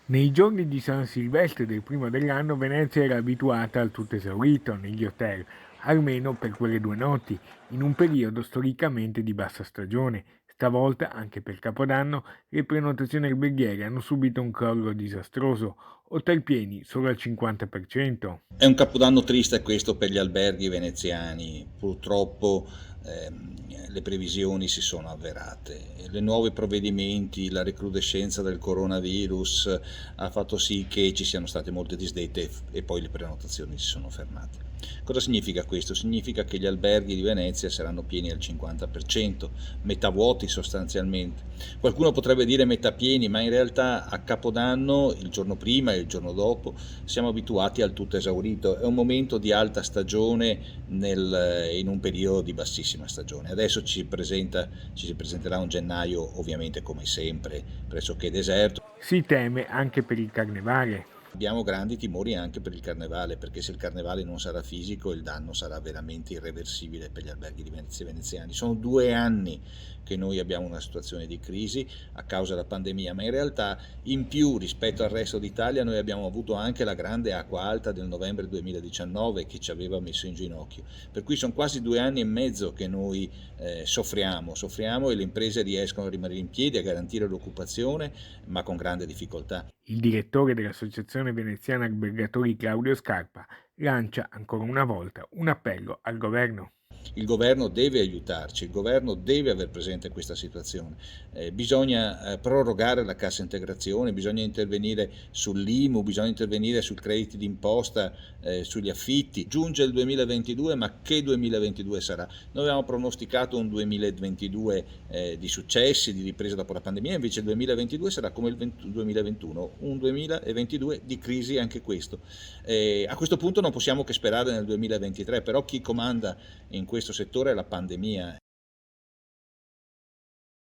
Nei giorni di San Silvestre del primo dell'anno Venezia era abituata al tutto esaurito negli hotel, almeno per quelle 2 notti, in un periodo storicamente di bassa stagione. Stavolta, anche per Capodanno, le prenotazioni alberghiere hanno subito un crollo disastroso, hotel pieni solo al 50%. È un capodanno triste questo per gli alberghi veneziani. Purtroppo le previsioni si sono avverate. Le nuovi provvedimenti, la recrudescenza del coronavirus ha fatto sì che ci siano state molte disdette e poi le prenotazioni si sono fermate. Cosa significa questo? Significa che gli alberghi di Venezia saranno pieni al 50%, metà vuoti sostanzialmente. Qualcuno potrebbe dire metà pieni, ma in realtà a Capodanno, il giorno prima e il giorno dopo, siamo abituati al tutto esaurito. È un momento di alta stagione in un periodo di bassissima stagione. Adesso ci si presenterà un gennaio ovviamente come sempre pressoché deserto. Si teme anche per il carnevale. Abbiamo grandi timori anche per il carnevale, perché se il carnevale non sarà fisico il danno sarà veramente irreversibile per gli alberghi di Venezia e veneziani. Sono 2 anni che noi abbiamo una situazione di crisi a causa della pandemia, ma in realtà in più rispetto al resto d'Italia noi abbiamo avuto anche la grande acqua alta del novembre 2019 che ci aveva messo in ginocchio. Per cui sono quasi 2 anni e mezzo che noi soffriamo e le imprese riescono a rimanere in piedi, a garantire l'occupazione, ma con grande difficoltà. Il direttore dell'Associazione Veneziana Albergatori Claudio Scarpa lancia ancora una volta un appello al governo. Il governo deve aiutarci, il governo deve aver presente questa situazione. Bisogna prorogare la cassa integrazione, bisogna intervenire sull'IMU, bisogna intervenire sui crediti d'imposta, sugli affitti. Giunge il 2022, ma che 2022 sarà? Noi avevamo pronosticato un 2022 di successi, di ripresa dopo la pandemia, invece il 2022 sarà come il 2021, un 2022 di crisi anche questo. A questo punto non possiamo che sperare nel 2023, però chi comanda in questo settore è la pandemia